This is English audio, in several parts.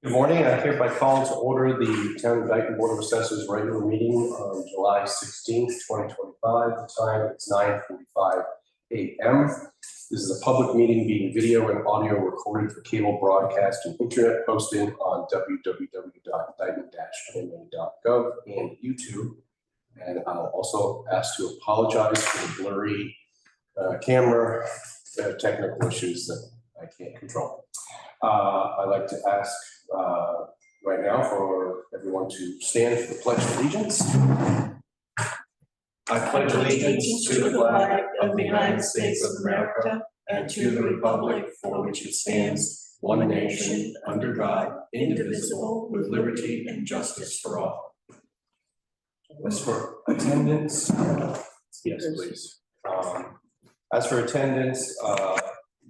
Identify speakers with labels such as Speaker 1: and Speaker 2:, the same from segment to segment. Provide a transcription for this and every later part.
Speaker 1: Good morning. I hereby call to order the Town of Dayton Board of Assessors regular meeting on July 16th, 2025. The time is 9:45 a.m. This is a public meeting being video and audio recorded for cable broadcast and internet posting on www.dayton-ma.gov and YouTube. And I'll also ask to apologize for the blurry camera technical issues that I can't control. I'd like to ask right now for everyone to stand for the Pledge of Allegiance. I pledge allegiance to the flag of the United States of America and to the republic for which it stands, one nation, under God, indivisible, with liberty and justice for all. As for attendance, yes, please. As for attendance,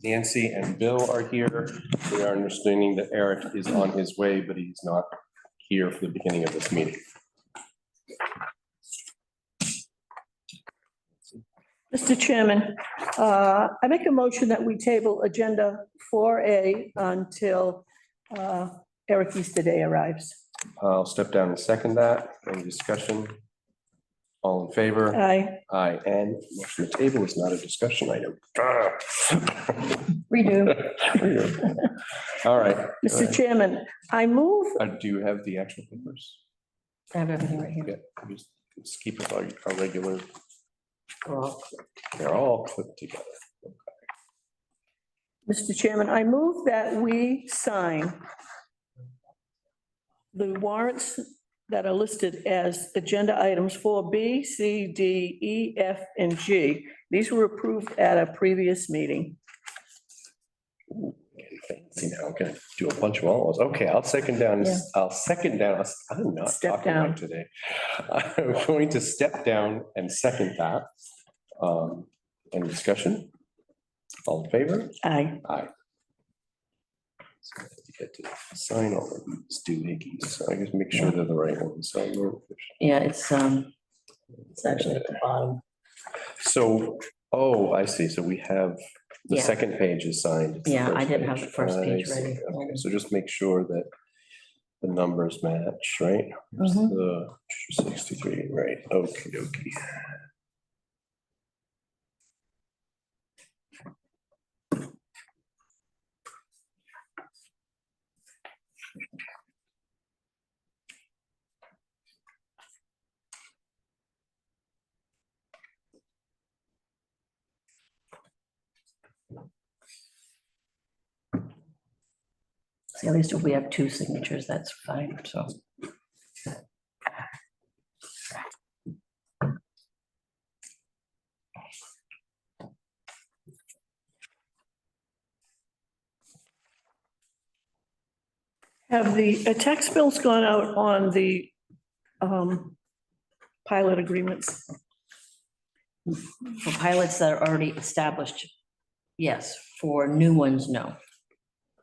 Speaker 1: Nancy and Bill are here. We are understanding that Eric is on his way, but he's not here for the beginning of this meeting.
Speaker 2: Mr. Chairman, I make a motion that we table agenda 4A until Eric Easterday arrives.
Speaker 1: I'll step down and second that. Any discussion? All in favor?
Speaker 2: Aye.
Speaker 1: Aye. And motion to table is not a discussion item.
Speaker 2: Redo.
Speaker 1: All right.
Speaker 2: Mr. Chairman, I move.
Speaker 1: Do you have the actual papers?
Speaker 2: I have everything right here.
Speaker 1: Yeah, just keep it our regular. They're all clipped together.
Speaker 2: Mr. Chairman, I move that we sign the warrants that are listed as agenda items 4B, C, D, E, F, and G. These were approved at a previous meeting.
Speaker 1: Fancy now, I'm gonna do a bunch of all those. Okay, I'll second down.
Speaker 2: Yeah.
Speaker 1: I'm not
Speaker 2: Step
Speaker 1: talking
Speaker 2: down.
Speaker 1: right today. I'm going to step down and second that. Any discussion? All in favor?
Speaker 2: Aye.
Speaker 1: Aye. So I have to get to sign all of these doohickeys, so I guess make sure they're the right ones. So
Speaker 3: Yeah, it's actually at the bottom.
Speaker 1: So, oh, I see. So we have, the
Speaker 3: Yeah.
Speaker 1: second page is signed. It's the
Speaker 3: Yeah, I
Speaker 1: first
Speaker 3: didn't have the first page
Speaker 1: I see.
Speaker 3: ready.
Speaker 1: Okay, so just make sure that the numbers match, right? Here's
Speaker 3: Mhm.
Speaker 1: the 63, right? Okay, okay.
Speaker 3: See, at least if we have two signatures, that's fine, so.
Speaker 2: Have the tax bills gone out on the pilot agreements?
Speaker 3: For pilots that are already established, yes. For new ones, no.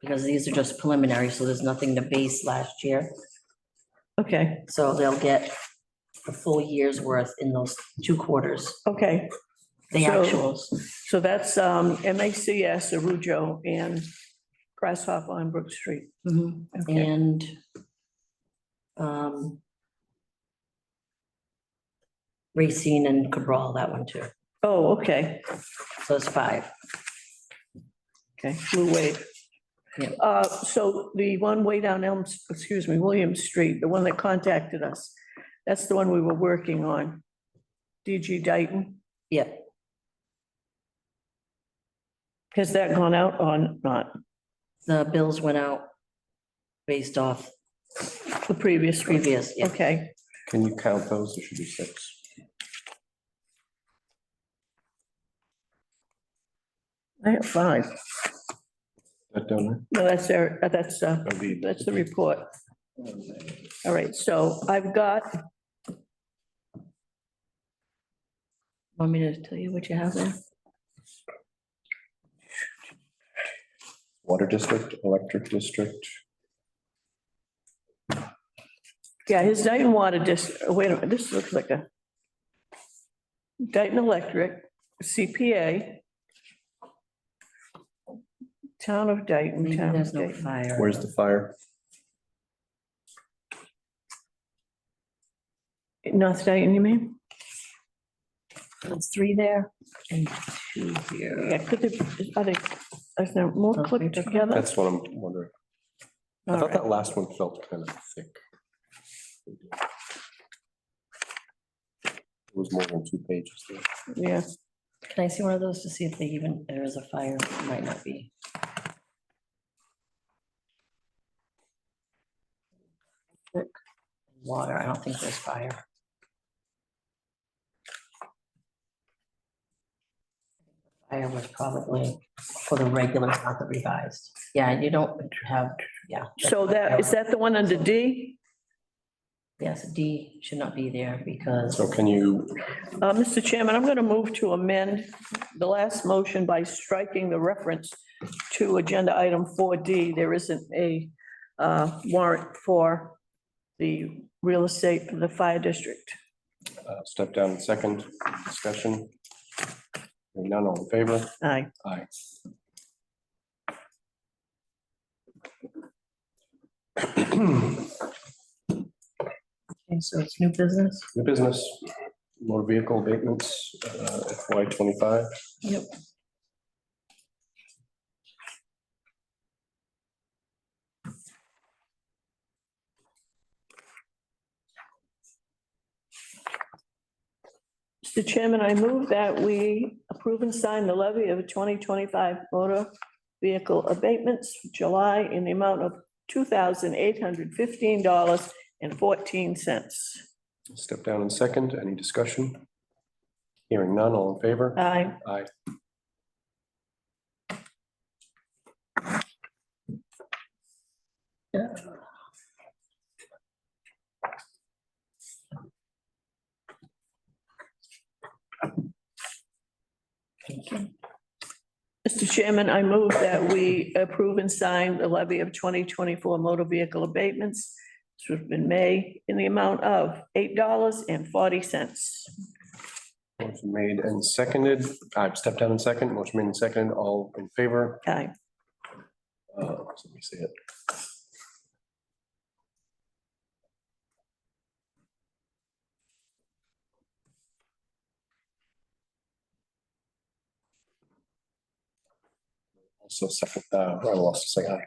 Speaker 3: Because these are just preliminary, so there's nothing to base last year.
Speaker 2: Okay,
Speaker 3: So they'll get a full year's worth in those 2 quarters,
Speaker 2: okay.
Speaker 3: the
Speaker 2: So-
Speaker 3: actuals.
Speaker 2: So that's MACS, Arujo, and Grasshopper on Brook Street.
Speaker 3: Mhm.
Speaker 2: Okay.
Speaker 3: And Racine and Cabral, that one too.
Speaker 2: Oh, okay,
Speaker 3: So it's 5.
Speaker 2: okay, Blue Wave.
Speaker 3: Yeah.
Speaker 2: So the one way down William Street, the one that contacted us, that's the one we were working on. DG Dayton,
Speaker 3: Yeah,
Speaker 2: has that gone out or not?
Speaker 3: the bills went out based off
Speaker 2: The previous one?
Speaker 3: previous, yeah.
Speaker 2: Okay,
Speaker 1: Can you count those? There should be 6.
Speaker 2: I have 5.
Speaker 1: That down there?
Speaker 2: No, that's that's
Speaker 1: That'd be-
Speaker 2: the report. All right, so I've got,
Speaker 3: Want me to tell you what you have there?
Speaker 1: Water district, electric district.
Speaker 2: yeah, his Dayton Water wait a minute, this looks like a Dayton Electric, CPA, Town of Dayton,
Speaker 3: Maybe
Speaker 2: Town
Speaker 3: there's
Speaker 2: of
Speaker 3: no
Speaker 2: Dayton.
Speaker 3: fire.
Speaker 1: Where's the fire?
Speaker 2: North Dayton, you mean?
Speaker 3: There's 3 there and 2 here.
Speaker 2: Yeah, could there, is there more
Speaker 3: Those
Speaker 2: clipped
Speaker 3: paper
Speaker 2: together?
Speaker 1: That's what I'm wondering. I
Speaker 2: All
Speaker 1: thought
Speaker 2: right.
Speaker 1: that last one felt kind of thick. It was more than 2 pages there.
Speaker 2: Yeah,
Speaker 3: Can I see one of those to see if they even, there is a fire? It might not be. Water, I don't think there's fire. Fire was probably for the regular, not the revised. Yeah, you don't have, yeah.
Speaker 2: so that, is that the one under D?
Speaker 3: Yes, D should not be there because,
Speaker 1: So can you,
Speaker 2: Mr. Chairman, I'm going to move to amend the last motion by striking the reference to agenda item 4D. There isn't a warrant for the real estate for the fire district.
Speaker 1: step down in second, discussion? Hearing none, all in favor?
Speaker 2: Aye.
Speaker 1: Aye.
Speaker 3: okay, so it's new business.
Speaker 1: New business, motor vehicle abatements, FY 25.
Speaker 3: Yep.
Speaker 2: Mr. Chairman, I move that we approve and sign the levy of 2025 motor vehicle abatements for July in the amount of $2,815.14.
Speaker 1: Step down in second, any discussion? Hearing none, all in favor?
Speaker 2: Aye.
Speaker 1: Aye.
Speaker 3: Thank you.
Speaker 2: Mr. Chairman, I move that we approve and sign the levy of 2024 motor vehicle abatements, which have been made in the amount of $8.40.
Speaker 1: Motion made and seconded. Step down in second, motion made and seconded, all in favor?
Speaker 2: Aye.
Speaker 1: Let me see it. Also second, I lost a second.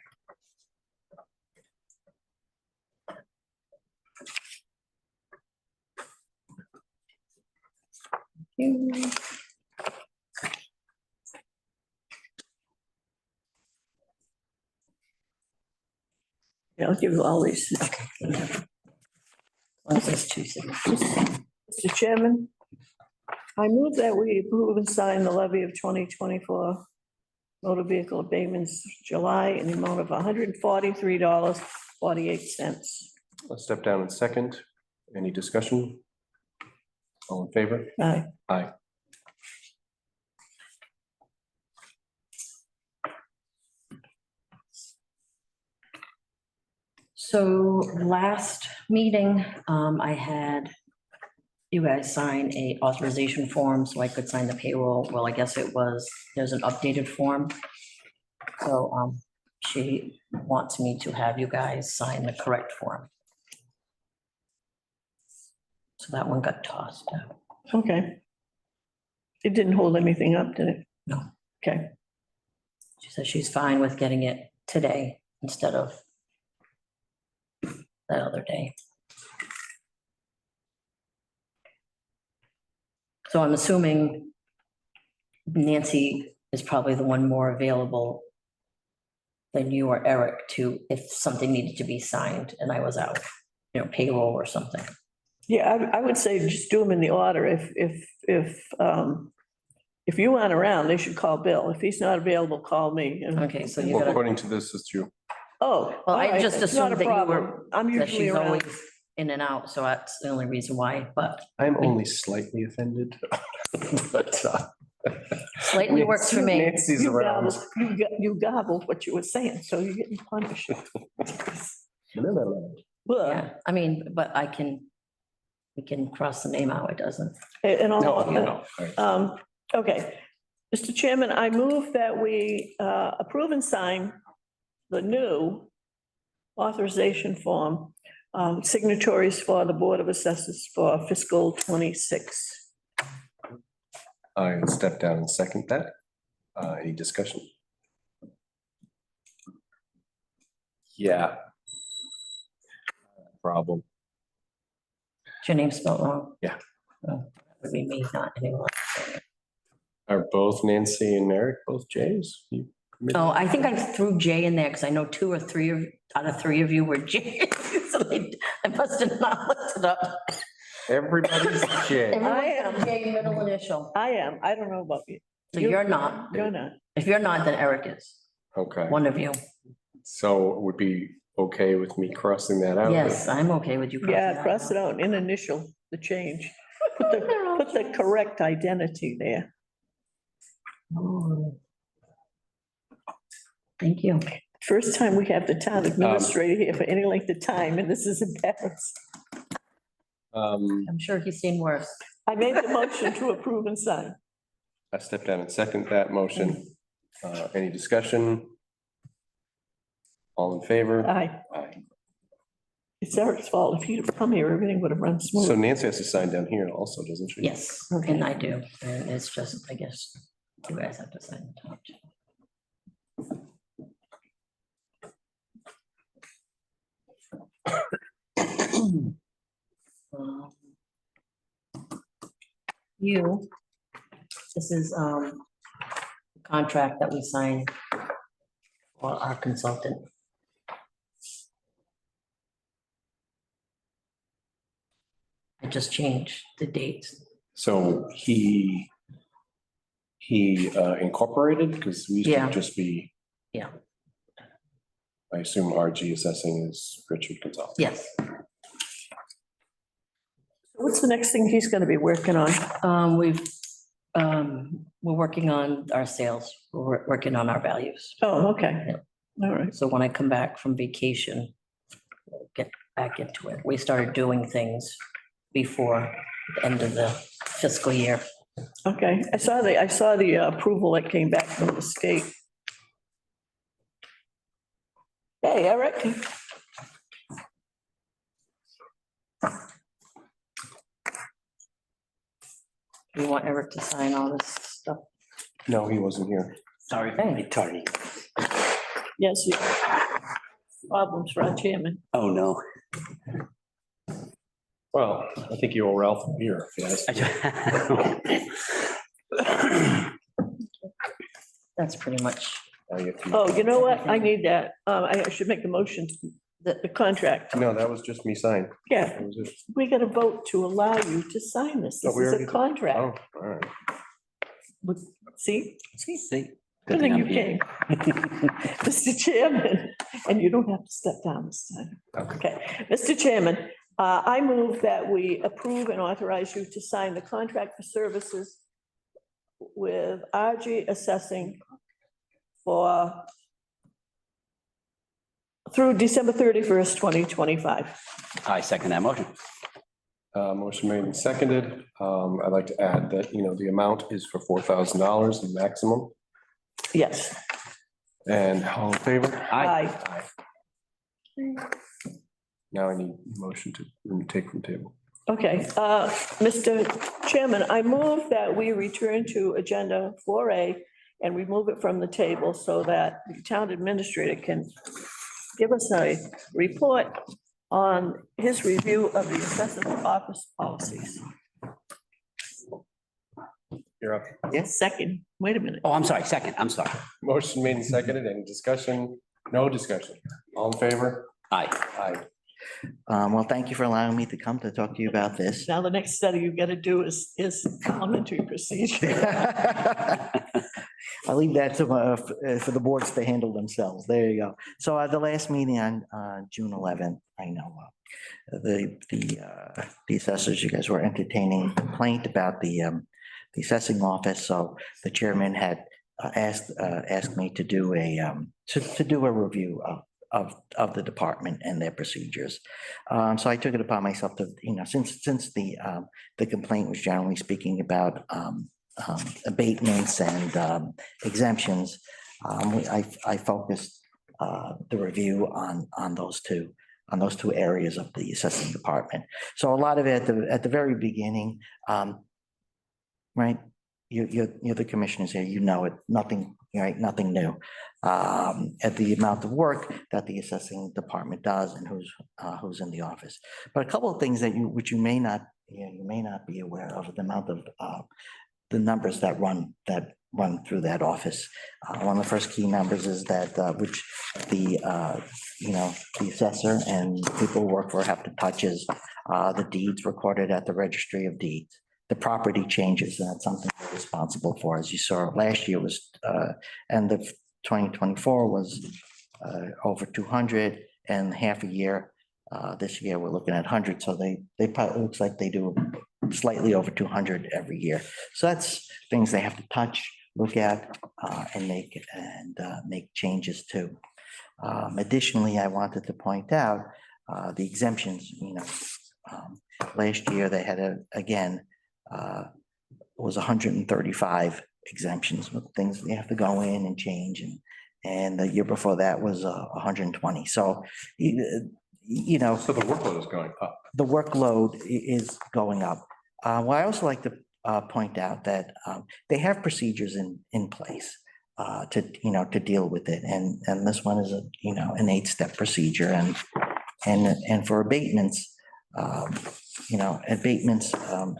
Speaker 2: Yeah, I'll give you all these.
Speaker 3: One says 2 signatures.
Speaker 2: Mr. Chairman, I move that we approve and sign the levy of 2024 motor vehicle abatements July in the amount of $143.48.
Speaker 1: Let's step down in second. Any discussion? All in favor?
Speaker 2: Aye.
Speaker 1: Aye.
Speaker 3: So last meeting, I had you guys sign a authorization form so I could sign the payroll. Well, I guess it was, there's an updated form. So she wants me to have you guys sign the correct form. So that one got tossed out.
Speaker 2: Okay. It didn't hold anything up, did it?
Speaker 3: No.
Speaker 2: Okay.
Speaker 3: She says she's fine with getting it today instead of that other day. So I'm assuming Nancy is probably the one more available than you or Eric to, if something needed to be signed and I was out, payroll or something.
Speaker 2: Yeah, I would say just do them in the order. If you aren't around, they should call Bill. If he's not available, call me. And-
Speaker 3: Okay, so you're
Speaker 1: Well,
Speaker 3: gonna,
Speaker 1: according to this, it's you.
Speaker 2: Oh.
Speaker 3: well, I
Speaker 2: all right,
Speaker 3: just
Speaker 2: it's not
Speaker 3: assumed
Speaker 2: a
Speaker 3: that you
Speaker 2: problem.
Speaker 3: were,
Speaker 2: I'm
Speaker 3: that
Speaker 2: usually
Speaker 3: she's
Speaker 2: around.
Speaker 3: always in and out, so that's the only reason why, but
Speaker 1: I'm only slightly offended. But
Speaker 3: slightly works for me.
Speaker 1: Nancy's
Speaker 2: You
Speaker 1: around.
Speaker 2: gobbled, you gobbled what you were saying, so you're getting punished.
Speaker 1: No.
Speaker 2: Well,
Speaker 3: Yeah, I mean, but we can cross the name out, it doesn't.
Speaker 2: and all.
Speaker 1: No.
Speaker 2: Okay, Mr. Chairman, I move that we approve and sign the new authorization form signatories for the Board of Assessors for fiscal 26.
Speaker 1: I step down and second that. Any discussion? Yeah. Problem.
Speaker 3: Is your name spelled wrong?
Speaker 1: Yeah.
Speaker 3: Oh, that would be me, not anyone.
Speaker 1: Are both Nancy and Eric both J's? You admit
Speaker 3: Oh,
Speaker 1: that?
Speaker 3: I think I threw J in there because I know two or three out of three of you were J. So I must have not looked it up.
Speaker 1: Everybody's J.
Speaker 3: Everyone's got a J middle initial.
Speaker 2: I am. I don't know about you.
Speaker 3: So you're not.
Speaker 2: You're not.
Speaker 3: If you're not, then Eric is.
Speaker 1: Okay,
Speaker 3: One of you.
Speaker 1: so it would be okay with me crossing that out?
Speaker 3: Yes, I'm okay with you. crossing
Speaker 2: Yeah,
Speaker 3: that
Speaker 2: cross
Speaker 3: out.
Speaker 2: it out and initial the change. Put the correct identity there.
Speaker 3: Oh. Thank you.
Speaker 2: First time we have the town administrator here for any length of time, and this is embarrassing.
Speaker 3: I'm sure he's seen worse.
Speaker 2: I made the motion to approve and sign.
Speaker 1: I step down and second that motion. Any discussion? All in favor?
Speaker 2: Aye.
Speaker 1: Aye.
Speaker 2: It's Eric's fault. If you'd have come here, everything would have run
Speaker 1: So
Speaker 2: smooth.
Speaker 1: Nancy has to sign down here also, doesn't she?
Speaker 3: Yes,
Speaker 2: Okay.
Speaker 3: and I do. And it's just, I guess, you guys have to sign the top. Um, You, this is the contract that we signed for our consultant. I just changed the dates.
Speaker 1: So he incorporated, because we used
Speaker 3: Yeah.
Speaker 1: to just be.
Speaker 3: Yeah.
Speaker 1: I assume RG assessing is Richard Gonzalez.
Speaker 3: Yes.
Speaker 2: What's the next thing he's gonna be working on?
Speaker 3: We're working on our sales. We're working on our values.
Speaker 2: Oh, okay. All right.
Speaker 3: So when I come back from vacation, we'll get back into it. We started doing things before the end of the fiscal year.
Speaker 2: Okay. I saw the approval that came back from the state. Hey, Eric.
Speaker 3: You want Eric to sign all this stuff?
Speaker 1: No, he wasn't here.
Speaker 4: Sorry,
Speaker 3: Hey.
Speaker 4: Tony.
Speaker 2: Yes, you. Problems for our chairman.
Speaker 4: Oh, no.
Speaker 1: Well, I think you owe Ralph a beer. If you ask.
Speaker 3: That's pretty much,
Speaker 2: Oh, you know what? I need that. I should make the motion, the contract.
Speaker 1: No, that was just me signing.
Speaker 2: Yeah,
Speaker 1: That was it.
Speaker 2: we got to vote to allow you to sign this.
Speaker 1: No,
Speaker 2: This
Speaker 1: we
Speaker 2: is
Speaker 1: already
Speaker 2: a
Speaker 1: did.
Speaker 2: contract.
Speaker 1: Oh, all right.
Speaker 2: See?
Speaker 4: See,
Speaker 2: Good thing you came. Mr. Chairman, and you don't have to step down this time. Okay, Mr. Chairman, I move that we approve and authorize you to sign the contract for services with RG Assessing for through December 31st, 2025.
Speaker 4: I second that motion.
Speaker 1: Motion made and seconded. I'd like to add that, the amount is for $4,000 maximum.
Speaker 2: Yes.
Speaker 1: And all in favor?
Speaker 4: Aye.
Speaker 1: Now I need motion to take from table.
Speaker 2: Okay, Mr. Chairman, I move that we return to agenda 4A and remove it from the table so that the town administrator can give us a report on his review of the assessment office policies.
Speaker 1: You're up.
Speaker 2: Yes. Second, wait a minute.
Speaker 4: Oh, I'm sorry, second, I'm sorry.
Speaker 1: Motion made and seconded. Any discussion? No discussion. All in favor?
Speaker 4: Aye.
Speaker 1: Aye.
Speaker 5: Well, thank you for allowing me to come to talk to you about this.
Speaker 2: Now, the next study you got to do is parliamentary procedure.
Speaker 5: I'll leave that to, for the boards to handle themselves. There you go. So at the last meeting on June 11th, I know the assessors, you guys were entertaining a complaint about the assessing office. So the chairman had asked me to do a review of the department and their procedures. So I took it upon myself to, since the complaint was generally speaking about abatements and exemptions, I focused the review on those two. on those two areas of the assessing department. So a lot of it at the very beginning, right? You're the commissioners here, you know it, nothing, right, nothing new. At the amount of work that the assessing department does and who's in the office. But a couple of things which you may not be aware of, the amount of the numbers that run through that office. One of the first key numbers is that which the assessor and people who work for have to touch is the deeds recorded at the registry of deeds. The property changes, and that's something we're responsible for. As you saw, last year was end of 2024 was over 200, and half a year. This year we're looking at 100, so they probably, it looks like they do slightly over 200 every year. So that's things they have to touch, look at, and make changes to. Additionally, I wanted to point out the exemptions. Last year they had was 135 exemptions with things you have to go in and change, and the year before that was 120. So
Speaker 1: So the workload is going up.
Speaker 5: the workload is going up. Well, I also like to point out that they have procedures in place to deal with it, and this one is an 8-step procedure, and for abatements,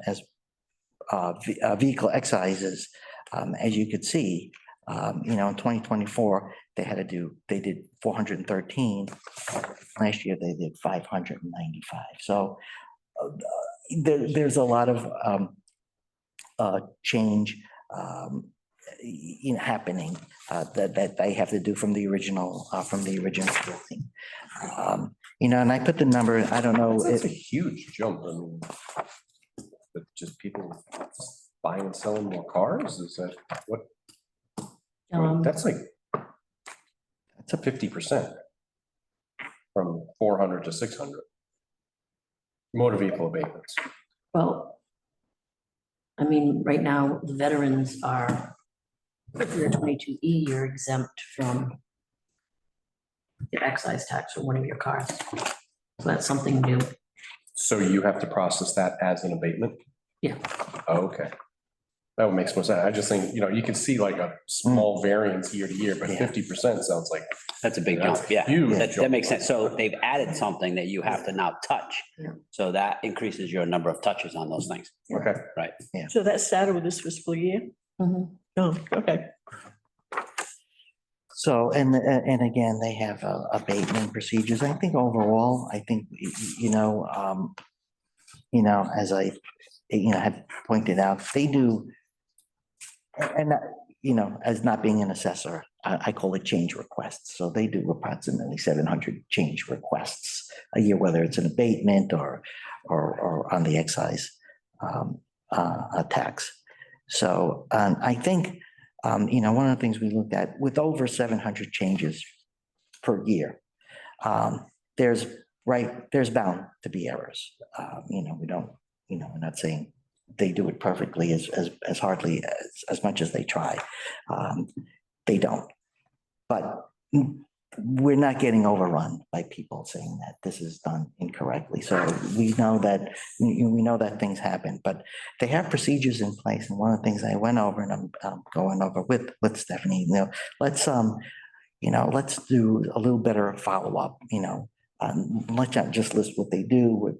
Speaker 5: as vehicle excises, as you could see, in 2024 they did 413. Last year they did 595. So there's a lot of change happening that they have to do from the original building. And I put the number. I don't know.
Speaker 1: That's a huge jump. I mean, but just people buying and selling more cars. Is that what? That's like that's a 50% from 400 to 600 motor vehicle abatements.
Speaker 3: Well, I mean, right now, the veterans are, if you're 22E, you're exempt from the excise tax for one of your cars. So that's something new.
Speaker 1: So you have to process that as an abatement?
Speaker 3: Yeah.
Speaker 1: Okay. That would make more sense. I just think, you can see like a small variance year to year, but
Speaker 5: Yeah.
Speaker 1: 50% sounds like.
Speaker 4: That's a big
Speaker 1: That's
Speaker 4: jump,
Speaker 1: a
Speaker 4: yeah.
Speaker 1: huge
Speaker 4: That
Speaker 1: jump.
Speaker 4: makes sense. So they've added something that you have to now touch.
Speaker 3: Yeah.
Speaker 4: So that increases your number of touches on those things.
Speaker 1: Okay.
Speaker 2: So that started with this fiscal year?
Speaker 3: Mhm.
Speaker 2: Oh, okay.
Speaker 5: So, and again, they have abatement procedures. I think overall, as I, had pointed out, they do, and, as not being an assessor, I call it change requests. So they do approximately 700 change requests a year, whether it's an abatement or on the excise tax. So I think, one of the things we looked at with over 700 changes per year, there's bound to be errors. We don't, we're not saying they do it perfectly as hardly as much as they try. They don't, but we're not getting overrun by people saying that this is done incorrectly. So we know that things happen, but they have procedures in place. And one of the things I went over, and I'm going over with Stephanie, let's do a little better follow-up, let's not just list what they do,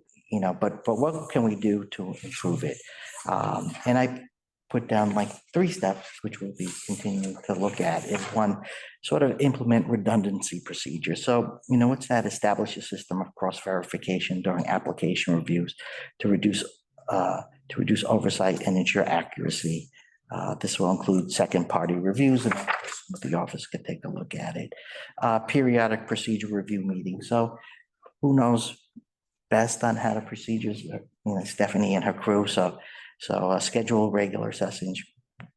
Speaker 5: but what can we do to improve it? And I put down like 3 steps, which we'll be continuing to look at. Is one, sort of implement redundancy procedures. So, what's that? Establish a system of cross-verification during application reviews to reduce oversight and ensure accuracy. This will include second-party reviews, and the office could take a look at it. Periodic procedure review meetings. So who knows best on how to procedures? Stephanie and her crew. So schedule regular sessions,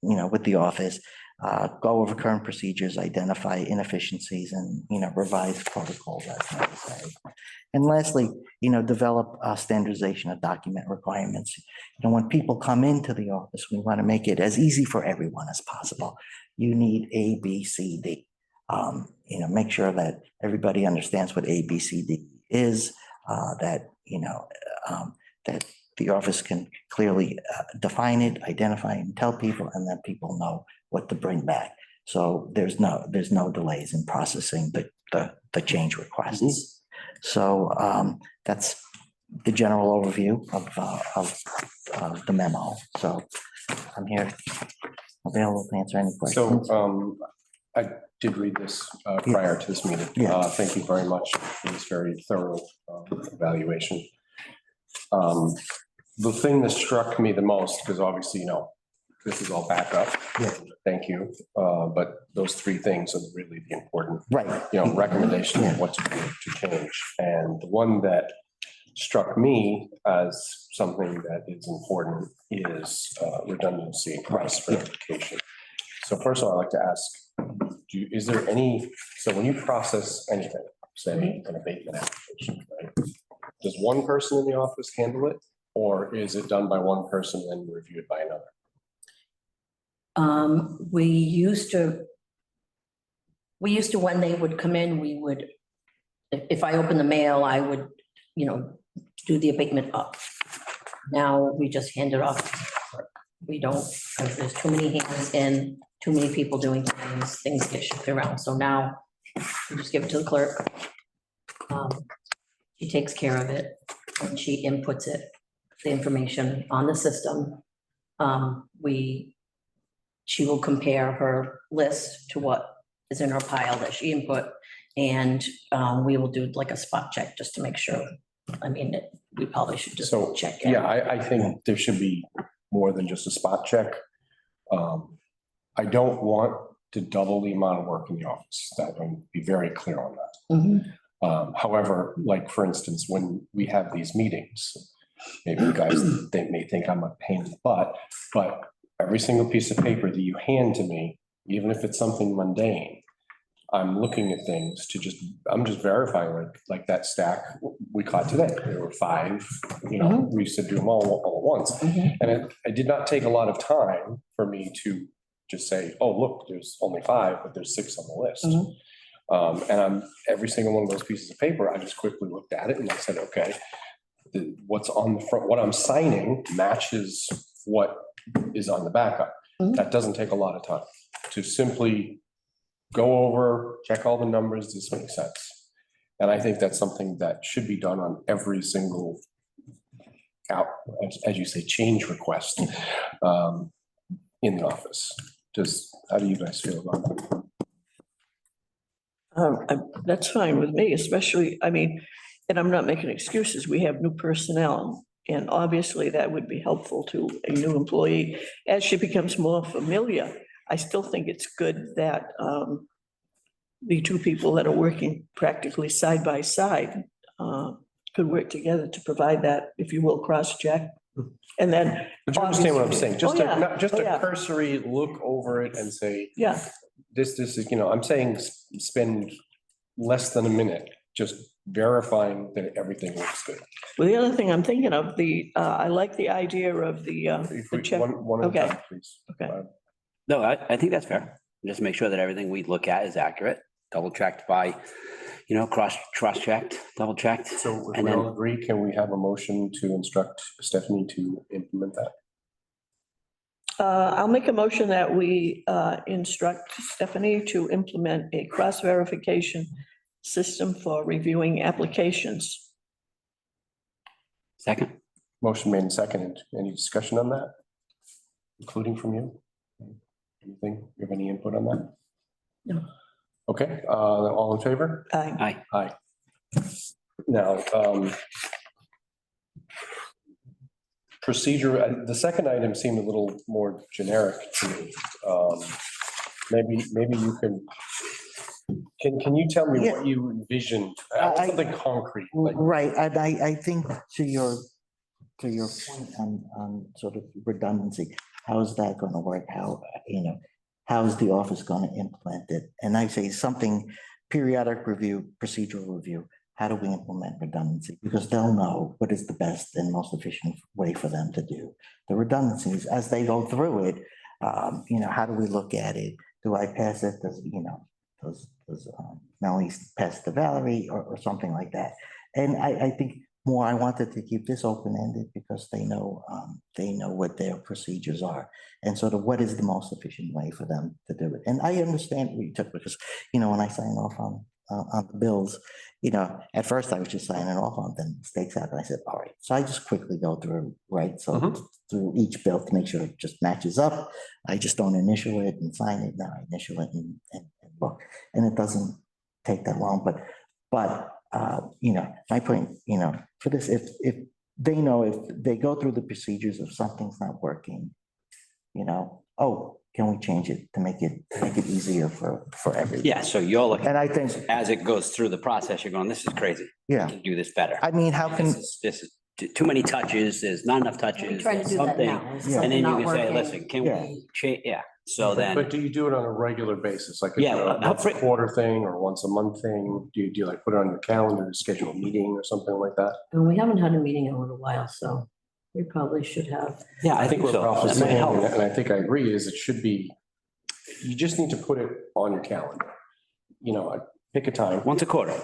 Speaker 5: with the office, go over current procedures, identify inefficiencies, and, revise protocols as necessary. And lastly, develop standardization of document requirements. When people come into the office, we want to make it as easy for everyone as possible. You need A, B, C, D. Make sure that everybody understands what A, B, C, D is, that, that the office can clearly define it, identify and tell people, and then people know what to bring back. So there's no delays in processing the change requests. So that's the general overview of the memo. So I'm here available to answer any questions.
Speaker 1: So I did read this prior to this meeting.
Speaker 5: Yeah.
Speaker 1: Thank you very much for this very thorough evaluation. The thing that struck me the most, because obviously, this is all backup.
Speaker 5: Yeah.
Speaker 1: Thank you. But those three things are really the important,
Speaker 5: Right.
Speaker 1: recommendation
Speaker 5: Yeah.
Speaker 1: of what to change. And the one that struck me as something that is important is redundancy and cross verification. So first of all, I'd like to ask, is there any, so when you process anything, say an abatement application, right? Does one person in the office handle it, or is it done by one person and reviewed by another?
Speaker 3: We used to, when they would come in, we would, if I open the mail, I would, do the abatement up. Now we just hand it off. We don't, because there's too many hands in, too many people doing things get shipped around. So now we just give it to the clerk. She takes care of it and she inputs it, the information on the system. She will compare her list to what is in her pile that she input. And we will do like a spot check just to make sure. I mean, we probably should just check it.
Speaker 1: Yeah, I think there should be more than just a spot check. I don't want to double the amount of work in the office. That would be very clear on that.
Speaker 3: Mhm.
Speaker 1: However, like for instance, when we have these meetings, maybe you guys may think I'm a pain in the butt, but every single piece of paper that you hand to me, even if it's something mundane, I'm looking at things I'm just verifying like that stack we caught today. There were 5, we used to do them all at once.
Speaker 3: Mhm.
Speaker 1: And it did not take a lot of time for me to just say, oh, look, there's only 5, but there's 6 on the list. And every single one of those pieces of paper, I just quickly looked at it and I said, okay, what's on the front, what I'm signing matches what is on the backup. That doesn't take a lot of time to simply go over, check all the numbers. This makes sense. And I think that's something that should be done on every single as you say, change request in the office. How do you guys feel about that?
Speaker 2: That's fine with me, especially, and I'm not making excuses. We have new personnel. And obviously that would be helpful to a new employee. As she becomes more familiar, I still think it's good that the two people that are working practically side by side could work together to provide that, if you will, cross-check. And then.
Speaker 1: But you understand what I'm saying? Just
Speaker 2: Oh, yeah.
Speaker 1: a cursory look over it and say,
Speaker 2: yeah,
Speaker 1: this is, I'm saying spend less than a minute just verifying that everything looks good.
Speaker 2: Well, the other thing I'm thinking of, I like the idea of the check.
Speaker 1: One at a
Speaker 2: Okay.
Speaker 1: time, please.
Speaker 2: Okay.
Speaker 4: No, I think that's fair. Just make sure that everything we look at is accurate, double checked by, cross-checked, double checked.
Speaker 1: So if
Speaker 4: And
Speaker 1: we
Speaker 4: then-
Speaker 1: all agree, can we have a motion to instruct Stephanie to implement that?
Speaker 2: I'll make a motion that we instruct Stephanie to implement a cross-verification system for reviewing applications.
Speaker 4: Second,
Speaker 1: Motion made and seconded. Any discussion on that? Including from you? Anything? You have any input on that?
Speaker 2: No.
Speaker 1: Okay, all in favor?
Speaker 2: Aye.
Speaker 4: aye.
Speaker 1: Now, procedure, the second item seemed a little more generic to me. Maybe you can you tell me what you envisioned? Something concrete. Like,
Speaker 5: Right, and I think to your point on sort of redundancy, how is that gonna work? How is the office gonna implement it? And I say something, periodic review, procedural review. How do we implement redundancy? Because they'll know what is the best and most efficient way for them to do the redundancies as they go through it. How do we look at it? Do I pass it? Does Melanie pass to Valerie or something like that? And I think more, I wanted to keep this open-ended because they know what their procedures are. And sort of what is the most efficient way for them to do it. And I understand what you took, because, when I sign off on the bills, at first I was just signing off on them, mistakes happen. I said, all right. So I just quickly go through, right? So through each bill to make sure it just matches up. I just don't initial it and sign it. Now I initial it and look, and it doesn't take that long, but my point, for this, if they know, if they go through the procedures, if something's not working, oh, can we change it to make it easier for everyone?
Speaker 4: Yeah, so you're looking,
Speaker 5: And I think,
Speaker 4: as it goes through the process, you're going, this is crazy. We
Speaker 5: yeah,
Speaker 4: can do this better.
Speaker 5: I mean, how can,
Speaker 4: This is too many touches, there's not enough
Speaker 3: We
Speaker 4: touches,
Speaker 3: try to do that
Speaker 4: something.
Speaker 3: now. Is
Speaker 5: Yeah.
Speaker 4: And
Speaker 3: something
Speaker 4: then you
Speaker 3: not
Speaker 4: can say,
Speaker 3: working?
Speaker 4: listen, can
Speaker 5: Yeah.
Speaker 4: we change? Yeah, so then,
Speaker 1: But do you do it on a regular basis, like
Speaker 4: Yeah,
Speaker 1: a
Speaker 4: how
Speaker 1: once a quarter thing or once a month thing? Do you like put it on your calendar, schedule a meeting or something like that?
Speaker 6: And we haven't had a meeting in a little while, so we probably should have.
Speaker 4: yeah,
Speaker 1: I think what
Speaker 4: so.
Speaker 1: Ralph is
Speaker 4: That might
Speaker 1: saying,
Speaker 4: help.
Speaker 1: and I think I agree, is it should be, you just need to put it on your calendar. Pick a time,
Speaker 4: Once a quarter,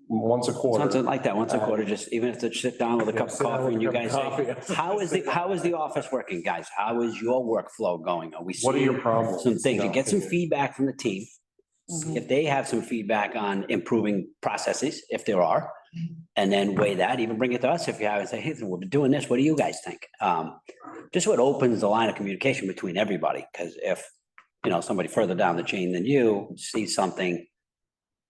Speaker 1: once a quarter.
Speaker 4: something like that, once a quarter, just even if to sit down with a cup of
Speaker 1: Sit down
Speaker 4: coffee
Speaker 1: with
Speaker 4: and
Speaker 1: a
Speaker 4: you
Speaker 1: cup of
Speaker 4: guys say,
Speaker 1: coffee.
Speaker 4: how is the office working, guys? How is your workflow going? Are we
Speaker 1: What are
Speaker 4: seeing
Speaker 1: your problems?
Speaker 4: some things?
Speaker 1: You
Speaker 4: You
Speaker 1: know,
Speaker 4: get some feedback from the team.
Speaker 3: Mhm.
Speaker 4: If they have some feedback on improving processes, if there are, and then weigh that, even bring it to us if you have, and say, hey, we've been doing this, what do you guys think? Just so it opens the line of communication between everybody, because if, somebody further down the chain than you sees something,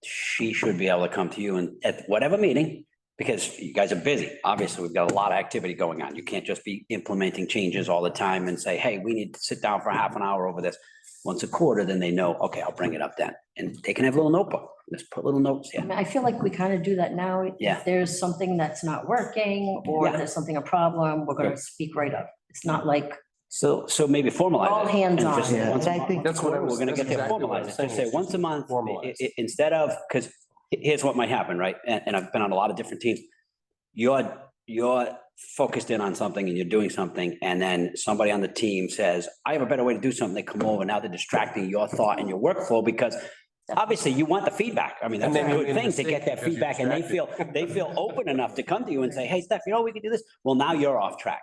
Speaker 4: she should be able to come to you and at whatever meeting, because you guys are busy. Obviously, we've got a lot of activity going on. You can't just be implementing changes all the time and say, hey, we need to sit down for half an hour over this. Once a quarter, then they know, okay, I'll bring it up then. And they can have a little notebook. Just put little notes
Speaker 3: I
Speaker 4: here.
Speaker 3: mean, I feel like we kind of do that now.
Speaker 4: Yeah.
Speaker 3: If there's something that's not working or
Speaker 4: Yeah.
Speaker 3: there's something, a problem, we're going to speak right up. It's not like
Speaker 4: So maybe formalize it.
Speaker 3: all hands
Speaker 4: and
Speaker 3: on.
Speaker 4: just
Speaker 5: Yeah,
Speaker 4: once
Speaker 5: and
Speaker 4: a
Speaker 5: I
Speaker 4: month,
Speaker 5: think
Speaker 1: That's what I was-
Speaker 4: We're gonna
Speaker 1: that's
Speaker 4: get there,
Speaker 1: exactly what I
Speaker 4: formalize
Speaker 1: was
Speaker 4: it, just say
Speaker 1: saying,
Speaker 4: once a month,
Speaker 1: formalize.
Speaker 4: instead of, because here's what might happen, right? And I've been on a lot of different teams. You're focused in on something and you're doing something, and then somebody on the team says, I have a better way to do something. They come over, now they're distracting your thought and your workflow, because obviously you want the feedback. I mean, that's
Speaker 1: And
Speaker 4: a
Speaker 1: then
Speaker 4: good
Speaker 1: you
Speaker 4: thing to get
Speaker 1: mistake
Speaker 4: that
Speaker 1: because you're
Speaker 4: feedback, and they feel open enough to come to you and say, hey, Steph, we could do this. Well, now you're off track.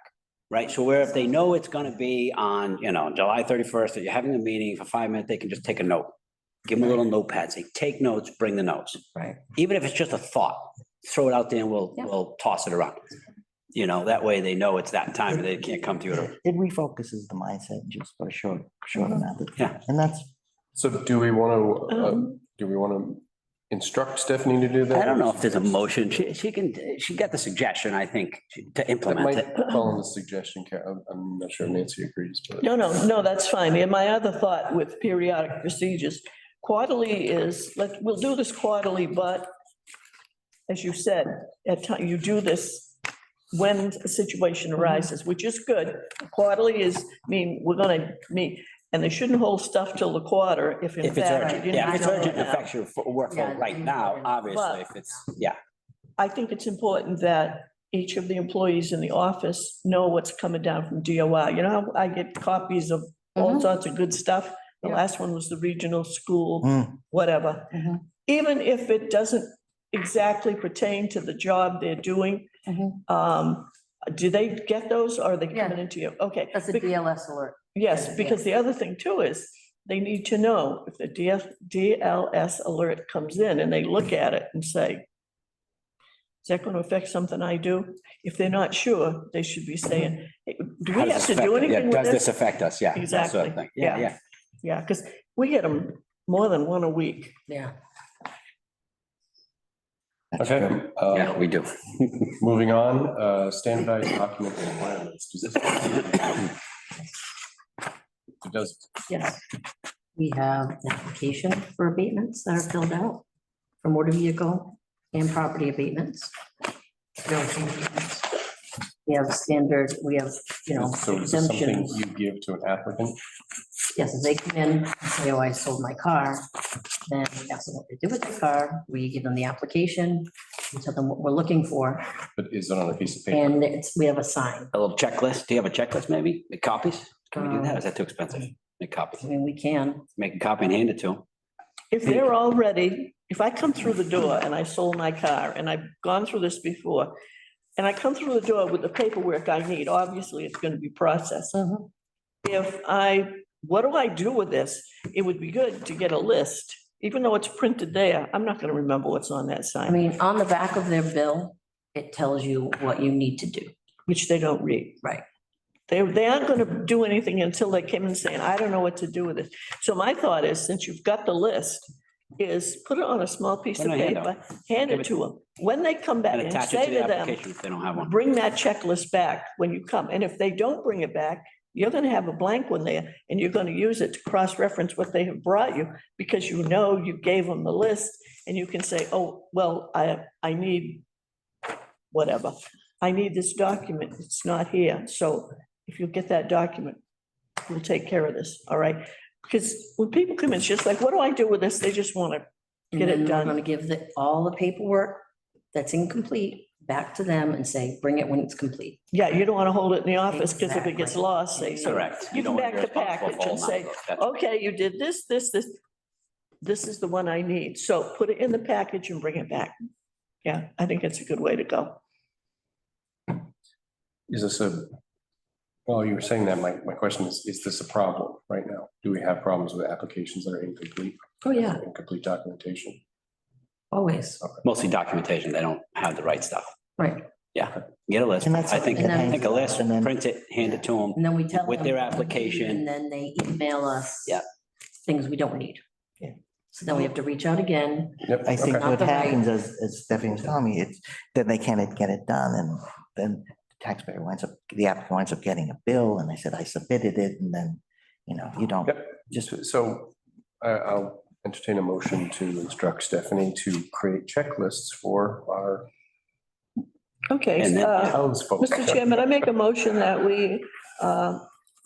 Speaker 4: Right, so where if they know it's gonna be on, July 31st, that you're having a meeting for 5 minutes, they can just take a note. Give them a little notepad, say, take notes, bring the notes.
Speaker 3: Right.
Speaker 4: Even if it's just a thought, throw it out there and we'll toss it around. That way they know it's that time and they can't come to you.
Speaker 5: it refocuses the mindset just for a short amount of time.
Speaker 4: Yeah.
Speaker 5: And that's,
Speaker 1: So do we want to instruct Stephanie to do that?
Speaker 4: I don't know if there's a motion. She got the suggestion, I think, to
Speaker 1: That
Speaker 4: implement
Speaker 1: might
Speaker 4: it.
Speaker 1: fall in the suggestion, I'm not sure Nancy agrees, but.
Speaker 2: No, that's fine. And my other thought with periodic procedures, quarterly is, we'll do this quarterly, but as you said, at time, you do this when a situation arises, which is good. Quarterly is, we're gonna meet, and they shouldn't hold stuff till the quarter if in
Speaker 4: If it's
Speaker 2: fact.
Speaker 4: urgent,
Speaker 2: you
Speaker 4: yeah, if
Speaker 2: need
Speaker 4: it's
Speaker 2: to know
Speaker 4: urgent, it
Speaker 2: now.
Speaker 4: affects your workflow right now, obviously, if it's, yeah.
Speaker 2: I think it's important that each of the employees in the office know what's coming down from DOI. You know how I get copies of all
Speaker 3: Mhm.
Speaker 2: sorts of good stuff? The
Speaker 3: Yeah.
Speaker 2: last one was the regional school,
Speaker 5: Mm.
Speaker 2: whatever.
Speaker 3: Mhm.
Speaker 2: Even if it doesn't exactly pertain to the job they're doing, do they get those or are they coming
Speaker 3: Yeah.
Speaker 2: into you? Okay.
Speaker 3: That's a
Speaker 2: Bec-
Speaker 3: DLS alert.
Speaker 2: Yes, because the other thing too is they need to know if the DLS alert comes in and they look at it and say, is that going to affect something I do? If they're not sure, they should be saying, hey, do
Speaker 4: How
Speaker 2: we
Speaker 4: does
Speaker 2: have
Speaker 4: this
Speaker 2: to do
Speaker 4: affect- yeah,
Speaker 2: anything with
Speaker 4: Does this
Speaker 2: this?
Speaker 4: affect us? Yeah. that sort of
Speaker 2: Exactly.
Speaker 4: thing.
Speaker 2: Yeah.
Speaker 4: Yeah.
Speaker 2: Yeah, because we get them more than one a week.
Speaker 3: Yeah.
Speaker 5: that's
Speaker 1: Okay,
Speaker 5: true.
Speaker 4: Yeah, we do.
Speaker 1: moving on, standardized document requirements. Does this? It does.
Speaker 3: Yes. We have an application for abatements that are filled out for motor vehicle and property abatements. We have standard, we have,
Speaker 1: So is this something
Speaker 3: exemptions.
Speaker 1: you give to an applicant?
Speaker 3: Yes, if they come in and say, oh, I sold my car, then we ask them what they did with their car. We give them the application, we tell them what we're looking for,
Speaker 1: But is it on a piece of paper?
Speaker 3: and we have a sign.
Speaker 4: A little checklist. Do you have a checklist maybe? Make copies? Can we do that? Or is that too expensive? Make
Speaker 3: I
Speaker 4: copies.
Speaker 3: mean, we can.
Speaker 4: Make a copy and hand it to them.
Speaker 2: if they're all ready, if I come through the door and I sold my car and I've gone through this before, and I come through the door with the paperwork I need, obviously it's gonna be processed. What do I do with this? It would be good to get a list, even though it's printed there. I'm not gonna remember what's on that
Speaker 3: I
Speaker 2: sign,
Speaker 3: mean, on the back of their bill, it tells you what you need to do.
Speaker 2: which they don't read.
Speaker 3: Right.
Speaker 2: They aren't gonna do anything until they came and saying, I don't know what to do with it. So my thought is, since you've got the list, is put it on a small piece of
Speaker 4: Put it on a
Speaker 2: paper, hand it to them. When they come back
Speaker 4: And
Speaker 2: and
Speaker 4: attach it
Speaker 2: say
Speaker 4: to the
Speaker 2: to them,
Speaker 4: application if they don't have one.
Speaker 2: bring that checklist back when you come. And if they don't bring it back, you're gonna have a blank one there and you're gonna use it to cross-reference what they have brought you because you know you gave them the list and you can say, oh, well, I need whatever. I need this document. It's not here. So if you get that document, we'll take care of this, all right? Because when people come in, it's just like, what do I do with this? They just want to
Speaker 3: And
Speaker 2: get
Speaker 3: then
Speaker 2: it
Speaker 3: we're
Speaker 2: done.
Speaker 3: gonna give all the paperwork that's incomplete back to them and say, bring it when it's complete.
Speaker 2: Yeah, you don't want to hold it in the office because if it gets
Speaker 3: Exactly.
Speaker 2: lost, say, so
Speaker 4: Correct.
Speaker 2: give
Speaker 4: don't
Speaker 2: them
Speaker 4: wanna
Speaker 2: back
Speaker 4: be
Speaker 2: the
Speaker 4: responsible
Speaker 2: package
Speaker 4: for
Speaker 2: and
Speaker 4: holding
Speaker 2: say,
Speaker 4: on to it. That's-
Speaker 2: okay, you did this. This is the one I need. So put it in the package and bring it back. Yeah, I think it's a good way to go.
Speaker 1: Is this well, you were saying that, my question is this a problem right now? Do we have problems with applications that are incomplete?
Speaker 3: Oh, yeah,
Speaker 1: Incomplete documentation?
Speaker 3: always.
Speaker 4: Mostly documentation. They don't have the right stuff.
Speaker 3: Right.
Speaker 4: Yeah, get a list.
Speaker 5: And that's
Speaker 4: I think,
Speaker 3: something that
Speaker 4: think a list,
Speaker 5: and then-
Speaker 4: print it, hand it to them.
Speaker 3: And then we tell
Speaker 4: With
Speaker 3: them
Speaker 4: their
Speaker 3: what we need,
Speaker 4: application.
Speaker 3: And then they email us.
Speaker 4: Yeah.
Speaker 3: Things we don't need.
Speaker 2: Yeah.
Speaker 3: So then we have to reach out again.
Speaker 1: Yep.
Speaker 5: I think
Speaker 1: okay.
Speaker 5: what
Speaker 3: the right-
Speaker 5: happens, as Stephanie was telling me, it's, then they can't get it done, and then the taxpayer the applicant winds up getting a bill, and they said, I submitted it, and then, you don't,
Speaker 1: Yep.
Speaker 5: just,
Speaker 1: So I'll entertain a motion to instruct Stephanie to create checklists for our
Speaker 2: Okay,
Speaker 4: And then-
Speaker 1: townsfolk.
Speaker 2: Mr. Chairman, I make a motion that we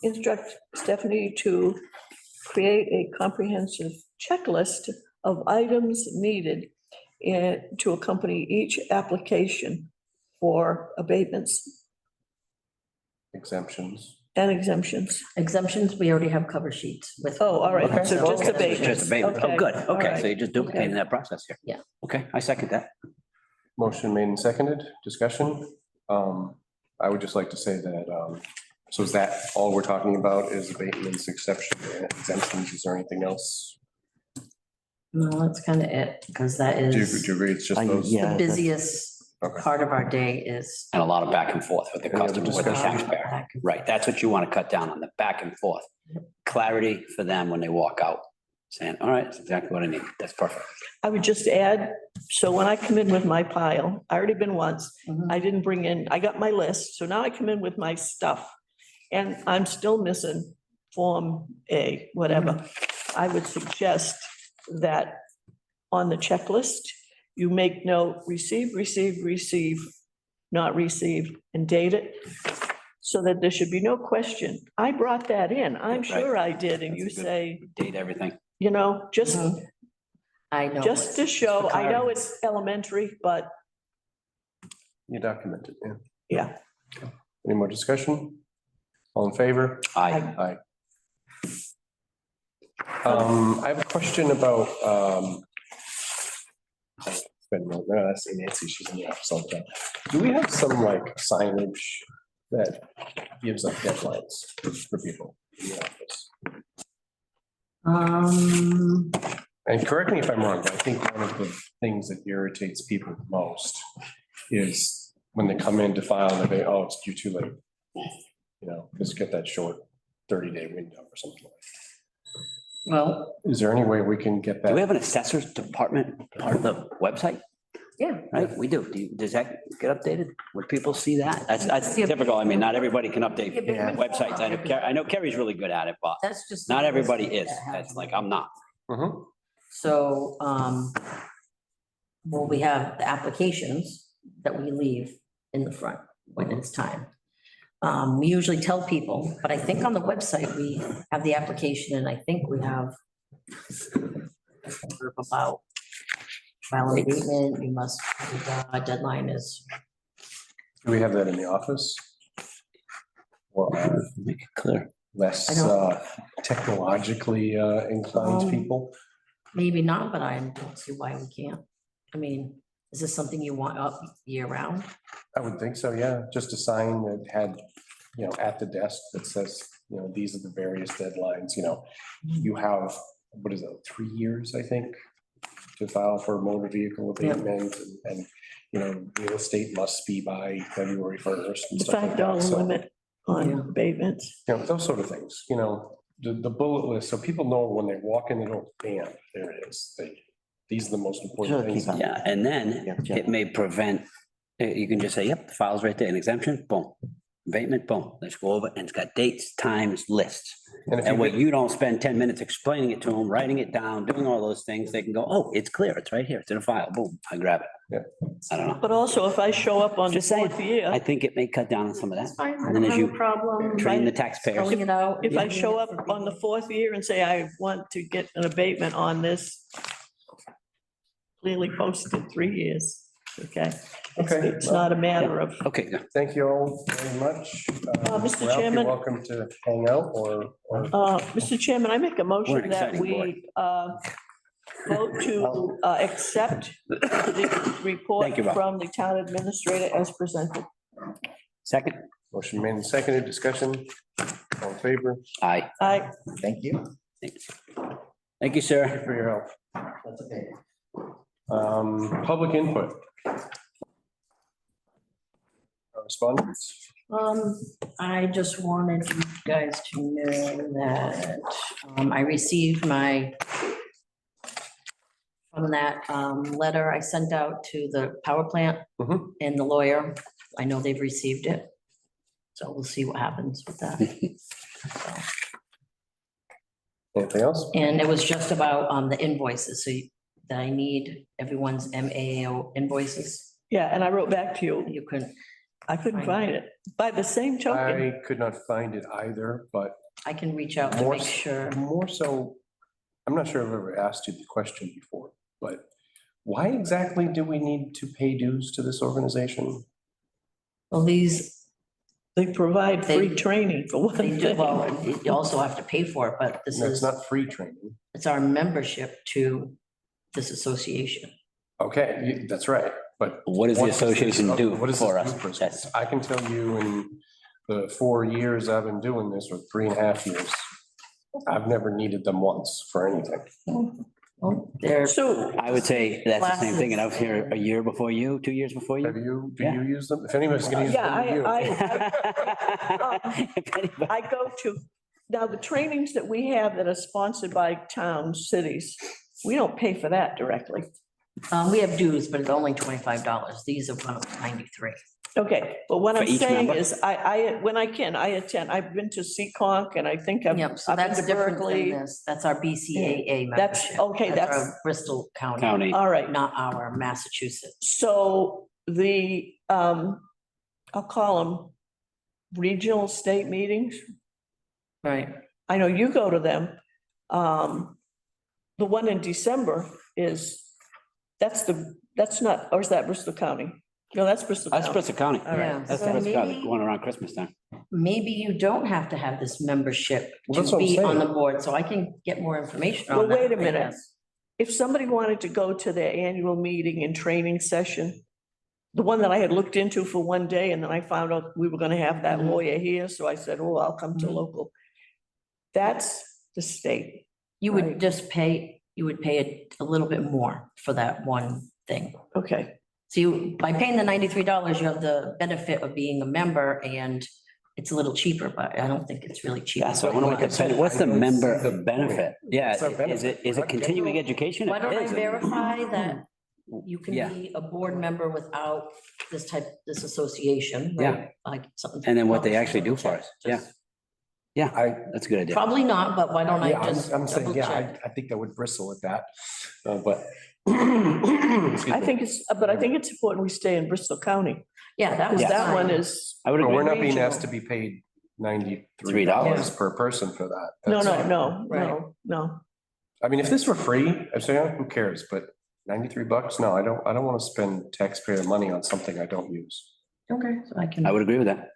Speaker 2: instruct Stephanie to create a comprehensive checklist of items needed to accompany each application for abatements
Speaker 1: Exemptions.
Speaker 2: and exemptions.
Speaker 3: Exemptions, we already have cover sheets with.
Speaker 2: Oh, all right,
Speaker 1: Okay.
Speaker 2: so just abatements.
Speaker 4: Just abatement. Oh,
Speaker 2: Okay,
Speaker 4: good.
Speaker 2: all
Speaker 4: Okay,
Speaker 2: right.
Speaker 4: so you're just duplicating that process here.
Speaker 3: Yeah.
Speaker 4: Okay, I second that.
Speaker 1: Motion made and seconded, discussion. I would just like to say that, so is that all we're talking about is abatements, exception, and exemptions? Is there anything else?
Speaker 3: No, that's kind of it, because that
Speaker 1: Do you
Speaker 3: is
Speaker 1: agree it's just
Speaker 5: I-
Speaker 1: those?
Speaker 5: yeah.
Speaker 3: the
Speaker 5: that's-
Speaker 3: busiest
Speaker 1: Okay.
Speaker 3: part of our day is.
Speaker 4: And a lot of back and forth with the
Speaker 1: Any other
Speaker 4: customer, with the
Speaker 1: discussion?
Speaker 4: taxpayer. Right, that's what you want to cut down on, the back and forth. Clarity for them when they walk out, saying, all right, that's exactly what I need. That's perfect.
Speaker 2: I would just add, so when I come in with my pile, I already been once,
Speaker 3: Mhm.
Speaker 2: I didn't bring in, I got my list, so now I come in with my stuff. And I'm still missing Form A, whatever. I would suggest that on the checklist, you make note, receive, not received, and date it. So that there should be no question. I brought that in. I'm
Speaker 4: Right.
Speaker 2: sure I did. And you
Speaker 4: That's a good-
Speaker 2: say,
Speaker 4: Date everything.
Speaker 2: just,
Speaker 3: Mhm. I know.
Speaker 2: just to show, I know
Speaker 4: clarity.
Speaker 2: it's elementary, but
Speaker 1: You documented, yeah.
Speaker 2: yeah.
Speaker 1: Any more discussion? All in favor?
Speaker 4: I,
Speaker 1: Aye. I have a question about, I see Nancy, she's in the office all the time. Do we have some like signage that gives us deadlines for people in the office? And correct me if I'm wrong, but I think one of the things that irritates people the most is when they come in to file and they, oh, it's due too late. Just get that short 30-day window or something like
Speaker 3: Well,
Speaker 1: that. Is there any way we can get
Speaker 4: do we
Speaker 1: that?
Speaker 4: have an assessors department part of the website?
Speaker 3: yeah,
Speaker 4: Right, we do. Does that get updated? Would people see that? That's typical. I mean, not everybody can update
Speaker 5: Yeah.
Speaker 4: websites. I know Kerry's really good at it, but
Speaker 3: that's just.
Speaker 4: not everybody is.
Speaker 3: that have
Speaker 4: That's like, I'm not.
Speaker 1: Mhm.
Speaker 3: So, well, we have the applications that we leave in the front when it's time. We usually tell people, but I think on the website, we have the application and I think we have a group about file an abatement, you must, deadline is,
Speaker 1: Do we have that in the office? Or
Speaker 4: Make it clear.
Speaker 1: less
Speaker 3: I don't-
Speaker 1: technologically inclined people?
Speaker 3: Maybe not, but I don't see why we can't. I mean, is this something you want up year round?
Speaker 1: I would think so, yeah, just a sign that had, at the desk that says, these are the various deadlines, you have, what is it, 3 years, I think, to file for motor vehicle abatement and, real estate must be by February 1st. and
Speaker 2: De
Speaker 1: stuff like
Speaker 2: facto
Speaker 1: that. So,
Speaker 2: limit on abatements.
Speaker 1: those sort of things, the bullet list, so people know when they walk in the door, bam, there it is. These are the most important
Speaker 5: Sure,
Speaker 1: things.
Speaker 5: keep up.
Speaker 4: Yeah, and then
Speaker 5: Yeah, Jeff.
Speaker 4: it may prevent, you can just say, yep, the file's right there, an exemption, boom. Abatement, boom, let's go over, and it's got dates, times, lists.
Speaker 1: And if
Speaker 4: And
Speaker 1: you
Speaker 4: when you don't spend 10 minutes explaining it to them, writing it down, doing all those things, they can go, oh, it's clear, it's right here, it's in a file, boom, I grab it.
Speaker 1: Yeah.
Speaker 4: I don't know.
Speaker 2: But also, if I show up on the
Speaker 4: Just saying,
Speaker 2: fourth year,
Speaker 4: I think it may cut down on some of that.
Speaker 3: That's fine. I
Speaker 4: And then
Speaker 3: don't
Speaker 4: as
Speaker 3: have a
Speaker 4: you
Speaker 3: problem.
Speaker 4: train the
Speaker 3: by
Speaker 4: taxpayers.
Speaker 3: spelling it out.
Speaker 2: if I
Speaker 3: Yeah.
Speaker 2: show up on the fourth year and say I want to get an abatement on this, clearly posted 3 years, okay?
Speaker 1: Okay,
Speaker 2: It's not a matter of,
Speaker 4: Okay, good.
Speaker 1: Thank you all very much.
Speaker 2: Mr.
Speaker 1: Ralph, you're
Speaker 2: Chairman.
Speaker 1: welcome to hang out or
Speaker 2: Mr. Chairman, I make a
Speaker 4: We're
Speaker 2: motion
Speaker 4: an
Speaker 2: that
Speaker 4: exciting board.
Speaker 2: we vote to accept the report
Speaker 4: Thank you, Rob.
Speaker 2: from the town administrator as presented.
Speaker 4: Second,
Speaker 1: motion made and seconded, discussion, all in favor,
Speaker 4: aye.
Speaker 2: I,
Speaker 5: Thank you.
Speaker 4: Thank you, sir.
Speaker 1: for your help.
Speaker 5: That's okay.
Speaker 1: Public input. Correspondence,
Speaker 3: I just wanted you guys to know that I received my from that letter I sent out to the power plant
Speaker 1: Mhm.
Speaker 3: and the lawyer. I know they've received it. So we'll see what happens with that.
Speaker 1: anything else?
Speaker 3: And it was just about the invoices, so that I need everyone's MAO invoices.
Speaker 2: yeah, and I wrote back to you.
Speaker 3: You couldn't,
Speaker 2: I couldn't find it. By the same token,
Speaker 1: I could not find it either, but
Speaker 3: I can reach out to
Speaker 1: more,
Speaker 3: make sure.
Speaker 1: more so, I'm not sure I've ever asked you the question before, but why exactly do we need to pay dues to this organization?
Speaker 3: Well, these,
Speaker 2: they provide free
Speaker 3: They-
Speaker 2: training for one
Speaker 3: they do,
Speaker 2: thing.
Speaker 3: well, you also have to pay for it, but this
Speaker 1: That's
Speaker 3: is,
Speaker 1: not free training.
Speaker 3: it's our membership to this association.
Speaker 1: Okay, that's right, but
Speaker 4: What does the
Speaker 1: what does this-
Speaker 4: association do
Speaker 1: what does
Speaker 4: for
Speaker 1: this
Speaker 4: us?
Speaker 1: do us?
Speaker 4: That's,
Speaker 1: I can tell you in the 4 years I've been doing this, or 3.5 years, I've never needed them once for anything.
Speaker 3: Well, they're,
Speaker 2: So,
Speaker 4: I would say that's the same thing, and I was here a year before you, 2 years before
Speaker 1: Have
Speaker 4: you.
Speaker 1: you, do
Speaker 4: Yeah.
Speaker 1: you use them? If anybody's gonna use
Speaker 2: yeah,
Speaker 1: them, you.
Speaker 4: If anybody-
Speaker 2: I go to, now the trainings that we have that are sponsored by towns, cities, we don't pay for that directly.
Speaker 3: we have dues, but it's only $25. These are 93.
Speaker 2: Okay, but what I'm
Speaker 4: For each
Speaker 2: saying
Speaker 4: member?
Speaker 2: is, when I can, I attend. I've been to Seekonk and I think I've
Speaker 3: Yep, so
Speaker 2: I've been
Speaker 3: that's
Speaker 2: to
Speaker 3: different than
Speaker 2: Berkeley.
Speaker 3: this. That's our BCAA
Speaker 2: That's,
Speaker 3: membership.
Speaker 2: okay,
Speaker 3: our
Speaker 2: that's,
Speaker 3: Bristol County,
Speaker 4: County.
Speaker 2: all right.
Speaker 3: not our Massachusetts.
Speaker 2: So the, I'll call them regional state meetings.
Speaker 3: Right.
Speaker 2: I know you go to them. The one in December is, that's not, or is that Bristol County? No, that's Bristol
Speaker 4: That's
Speaker 2: County.
Speaker 4: Bristol County.
Speaker 2: All right.
Speaker 3: Yeah,
Speaker 4: That's
Speaker 3: so
Speaker 4: Bristol County,
Speaker 3: maybe-
Speaker 4: going around Christmas time.
Speaker 3: Maybe you don't have to have this membership
Speaker 1: Well, that's
Speaker 3: to
Speaker 1: what I'm
Speaker 3: be on the
Speaker 1: saying.
Speaker 3: board, so I can get more information
Speaker 2: Well,
Speaker 3: on that.
Speaker 2: wait a
Speaker 3: I
Speaker 2: minute.
Speaker 3: guess.
Speaker 2: If somebody wanted to go to their annual meeting and training session, the one that I had looked into for one day, and then I found out we were gonna have that
Speaker 3: Mhm.
Speaker 2: lawyer here, so I said, oh, I'll come to
Speaker 3: Mhm.
Speaker 2: local. That's the state.
Speaker 3: You
Speaker 2: Right.
Speaker 3: would just pay, you would pay a little bit more for that one thing.
Speaker 2: Okay,
Speaker 3: So you, by paying the $93, you have the benefit of being a member and it's a little cheaper, but I don't think it's really cheap.
Speaker 4: Yeah, so I want to look at, what's the member benefit? Yeah,
Speaker 1: What's our
Speaker 4: is
Speaker 1: benefit?
Speaker 4: it continuing education?
Speaker 3: Why
Speaker 4: It
Speaker 3: don't I
Speaker 4: is.
Speaker 3: verify that you can
Speaker 4: Yeah.
Speaker 3: be a board member without this association? right? Like something.
Speaker 4: And then what they actually do for us. Yeah, yeah,
Speaker 1: I,
Speaker 4: that's a good idea.
Speaker 3: Probably not, but why don't I
Speaker 1: yeah,
Speaker 3: just
Speaker 1: I'm saying,
Speaker 3: double
Speaker 1: yeah,
Speaker 3: check?
Speaker 1: I think I would bristle at that, but.
Speaker 2: I think but I think it's important we stay in Bristol County,
Speaker 3: Yeah, that
Speaker 2: because
Speaker 3: was.
Speaker 2: that one
Speaker 3: fine.
Speaker 2: is,
Speaker 4: I would
Speaker 1: But
Speaker 4: agree.
Speaker 1: we're not being
Speaker 2: Regional.
Speaker 1: asked to be paid $93
Speaker 4: $3.
Speaker 1: per person for that.
Speaker 2: no,
Speaker 1: That's-
Speaker 3: Right.
Speaker 2: no.
Speaker 1: I mean, if this were free, I'd say, oh, who cares, but $93, no, I don't want to spend taxpayer money on something I don't use.
Speaker 3: Okay, so I can,
Speaker 4: I would agree with that.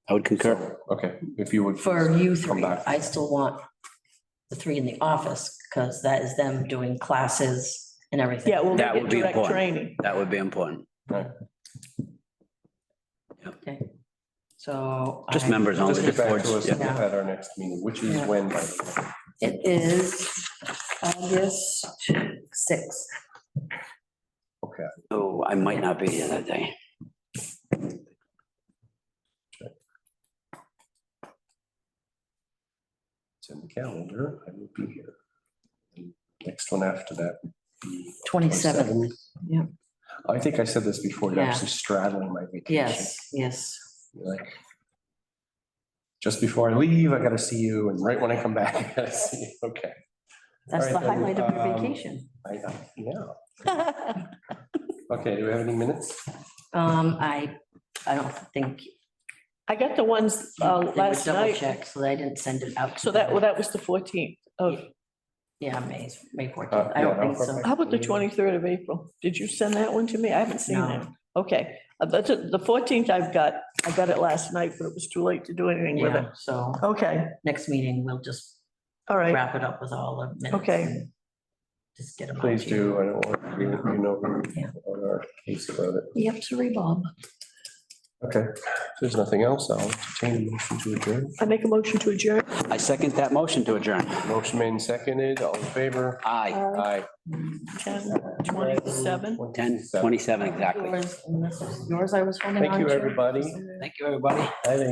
Speaker 4: I would concur.
Speaker 1: So, okay, if you would.
Speaker 3: for you
Speaker 1: Come
Speaker 3: three,
Speaker 1: back.
Speaker 3: I still want the three in the office, because that is them doing classes and everything.
Speaker 2: Yeah, well,
Speaker 4: That
Speaker 2: they
Speaker 4: would
Speaker 2: get
Speaker 4: be
Speaker 2: direct
Speaker 4: important.
Speaker 2: training.
Speaker 4: That would be important.
Speaker 3: Okay. So.
Speaker 4: Just
Speaker 3: I-
Speaker 4: members only.
Speaker 1: Just get back
Speaker 4: boards,
Speaker 1: to us
Speaker 4: yeah.
Speaker 1: at our next meeting, which is
Speaker 3: Yeah.
Speaker 1: when, by the way.
Speaker 3: It is August 6th.
Speaker 1: Okay.
Speaker 4: Oh, I might not be here that day.
Speaker 1: It's in the calendar. I will be here. Next one after that. would be
Speaker 3: 27th.
Speaker 1: 27th.
Speaker 3: Yeah.
Speaker 1: I think I said this before, you're
Speaker 3: Yeah.
Speaker 1: actually straddling my vacation.
Speaker 3: Yes.
Speaker 1: You're like, just before I leave, I gotta see you, and right when I come back, I gotta see you. Okay.
Speaker 3: That's
Speaker 1: All
Speaker 3: the
Speaker 1: right, then,
Speaker 3: highlight of your
Speaker 1: um,
Speaker 3: vacation.
Speaker 1: Yeah. Okay, do we have any minutes?
Speaker 3: I don't think.
Speaker 2: I got the ones
Speaker 3: they would
Speaker 2: last
Speaker 3: double
Speaker 2: night.
Speaker 3: check, so I didn't send it out. to
Speaker 2: So that,
Speaker 3: them.
Speaker 2: well, that was the 14th of,
Speaker 3: Yeah, May 14th. I
Speaker 1: Yeah,
Speaker 3: don't
Speaker 1: no,
Speaker 3: think so.
Speaker 1: perfect.
Speaker 2: how about the 23rd of April? Did you send that one to me? I haven't seen
Speaker 3: No.
Speaker 2: that. Okay, that's it. The 14th I got it last night, but it was too late to do anything with it.
Speaker 3: Yeah, so
Speaker 2: Okay,
Speaker 3: next meeting, we'll just
Speaker 2: all right.
Speaker 3: wrap it up with all the minutes.
Speaker 2: Okay.
Speaker 3: and Just get them. out
Speaker 1: Please
Speaker 3: to you.
Speaker 1: do. I don't want, you know,
Speaker 3: Yeah.
Speaker 1: on our case about it.
Speaker 3: Yep, sorry, Bob.
Speaker 1: Okay, if there's nothing else, I'll entertain a motion to adjourn.
Speaker 2: I make a motion to adjourn.
Speaker 4: I second that motion to adjourn.
Speaker 1: Motion made and seconded, all in favor?
Speaker 4: Aye,
Speaker 1: Aye.
Speaker 2: 10:27.
Speaker 4: 10:27 exactly.
Speaker 3: Yours, and this was yours I was holding on
Speaker 1: Thank
Speaker 3: to.
Speaker 1: you, everybody.
Speaker 4: Thank you, everybody.
Speaker 1: I think